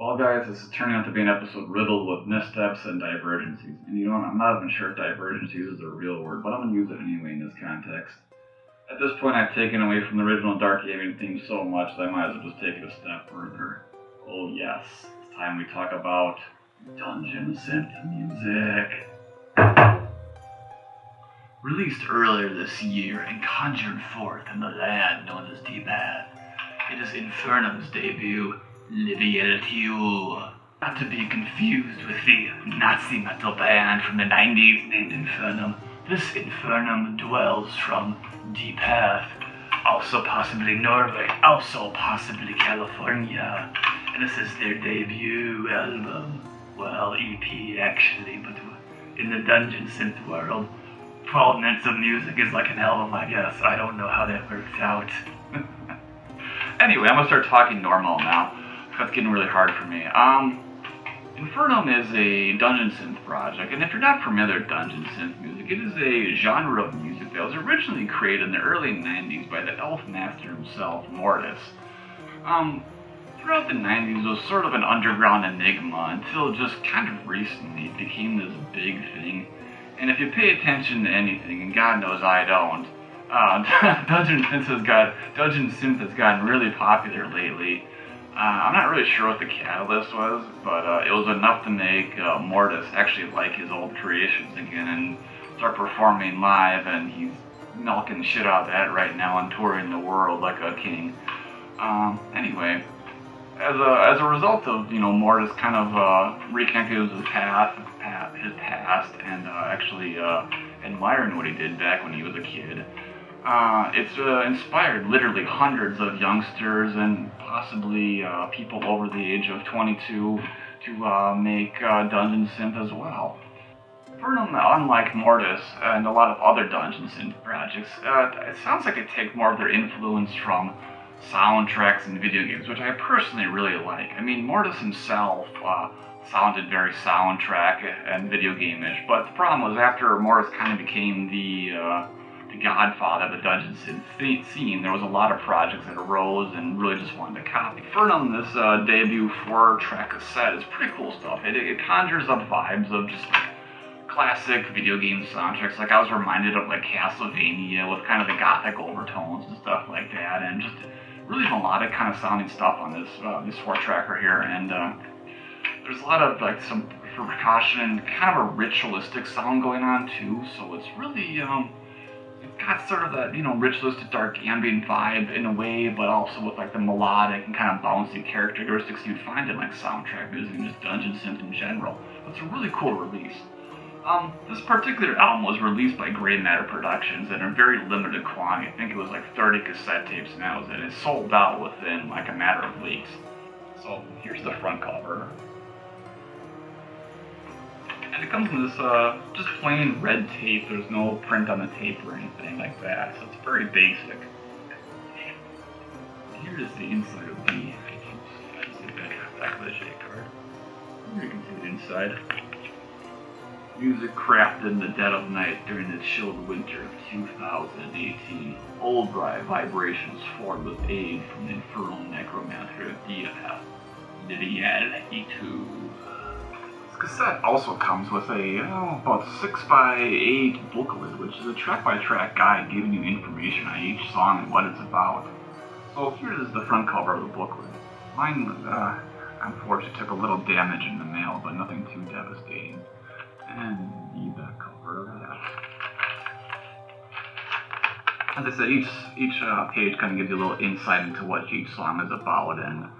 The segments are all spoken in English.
Well, guys, this is turning out to be an episode riddled with missteps and divergencies. And you know what? I'm not even sure if divergencies is a real word, but I'm going to use it anyway in this context. At this point, I've taken away from the original Dark Gaming theme so much that I might as well just take it a step further. Oh yes, it's time we talk about dungeon synth music. Released earlier this year and conjured forth in the land known as Deepath, it is Infernum's debut, Livael, not to be confused with the Nazi metal band from the 90s named Infernum. This Infernum dwells from Deepath, also possibly Norway, also possibly California, and this is their debut album. Well, EP actually, but in the dungeon synth world, 12 minutes of music is like an album, I guess. I don't know how that works out. Anyway, I'm gonna start talking normal now. That's getting really hard for me. Infernum is a dungeon synth project, and if you're not familiar with dungeon synth music, it is a genre of music that was originally created in the early 90s by the elf master himself, Mortis. Throughout the 90s, it was sort of an underground enigma until just kind of recently it became this big thing. And if you pay attention to anything, and God knows I don't, dungeon synth has gotten really popular lately. I'm not really sure what the catalyst was, but it was enough to make Mortis actually like his old creations again and start performing live, and he's milking shit out of that right now and touring the world like a king. Anyway, as a result of Mortis kind of reconnecting with his past, and actually admiring what he did back when he was a kid. It's inspired literally hundreds of youngsters and possibly people over the age of 22 to make dungeon synth as well. Infernum, unlike Mortis and a lot of other dungeon synth projects, it sounds like it takes more of their influence from soundtracks and video games, which I personally really like. I mean, Mortis himself sounded very soundtrack and video game-ish, but the problem was after Mortis kind of became the godfather of the dungeon synth scene, there was a lot of projects that arose and really just wanted to copy. Infernum, this debut 4-track cassette, is pretty cool stuff. It conjures up vibes of just like classic video game soundtracks. Like I was reminded of like Castlevania with kind of the gothic overtones and stuff like that, and just really melodic kind of sounding stuff on this 4-tracker here. And there's a lot of like some percussion and kind of a ritualistic sound going on too. So it's really it's got sort of that ritualistic dark ambient vibe in a way, but also with like the melodic and kind of bouncy characteristics you'd find in like soundtrack music and just dungeon synth in general. It's a really cool release. This particular album was released by Grey Matter Productions in a very limited quantity. I think it was like 30 cassette tapes now, and it sold out within like a matter of weeks. So here's the front cover. And it comes in this just plain red tape. There's no print on the tape or anything like that, so it's very basic. Here is the inside of the back of the J card. Here you can see the inside. Music crafted in the dead of night during the chilled winter of 2018. Old dry vibrations formed with aid from the infernal necromancer of Deepath, Livael. This cassette also comes with a about 6x8 booklet, which is a track-by-track guide giving you information on each song and what it's about. So here is the front cover of the booklet. Mine, unfortunately, took a little damage in the mail, but nothing too devastating. And the back cover of that. As I said, each page kind of gives you a little insight into what each song is about and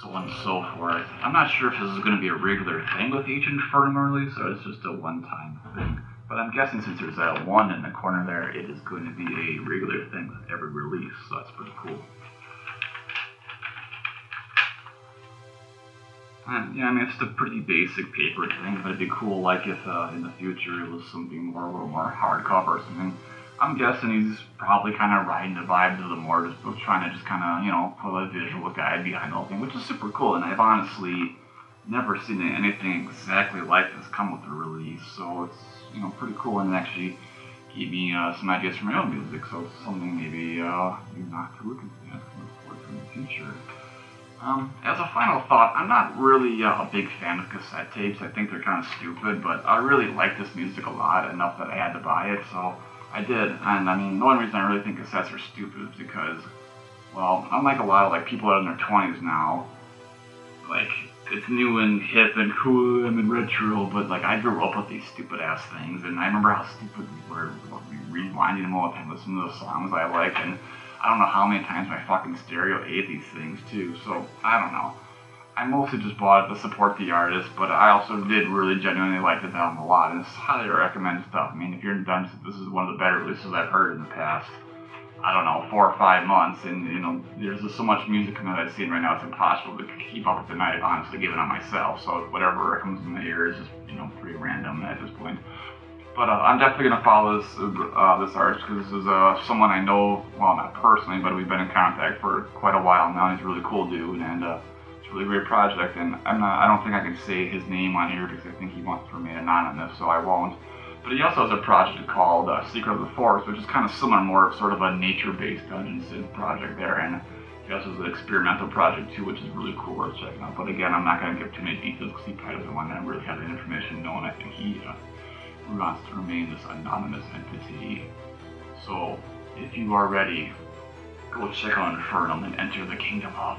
so on and so forth. I'm not sure if this is going to be a regular thing with each Infernum release or it's just a one-time thing. But I'm guessing since there's that 1 in the corner there, it is going to be a regular thing with every release, so that's pretty cool. Yeah, I mean, it's a pretty basic paper thing, but it'd be cool, like, if in the future it was something a little more hardcover or something. I'm guessing he's probably kind of riding the vibes of the Mortis book, trying to just kind of, put a visual guide behind the whole thing, which is super cool, and I've honestly never seen anything exactly like this come with a release, so it's, pretty cool, and it actually gave me some ideas for my own music, so it's something maybe Noctilucant fans can look forward to in the future. As a final thought, I'm not really a big fan of cassette tapes. I think they're kind of stupid, but I really like this music a lot, enough that I had to buy it, so I did. And I mean, the only reason I really think cassettes are stupid is because, well, unlike a lot of like people that are in their 20s now, like it's new and hip and cool and retro, but like I grew up with these stupid ass things, and I remember how stupid we were rewinding them all the time, listening to the songs I liked, and I don't know how many times my fucking stereo ate these things too. So I don't know. I mostly just bought it to support the artist, but I also did really genuinely like this album a lot, and it's highly recommended stuff. I mean, if you're in Dungeons, this is one of the better releases I've heard in the past, I don't know, 4 or 5 months, and you know, there's just so much music coming out I've seen right now, it's impossible to keep up with the night, honestly, given on myself, so whatever comes in the ear is just, you know, pretty random at this point. But I'm definitely going to follow this artist, because this is someone I know, well, not personally, but we've been in contact for quite a while now. He's a really cool dude, and it's a really great project, and I don't think I can say his name on here, because I think he wants to remain anonymous, so I won't. But he also has a project called Secret of the Forest, which is kind of similar, more of sort of a nature-based dungeon synth project there, and he also has an experimental project too, which is really cool, worth checking out. But again, I'm not going to give too many details, because he probably doesn't want to really have the information known. I think he wants to remain this anonymous entity. So, if you are ready, go check out Infernum and enter the kingdom of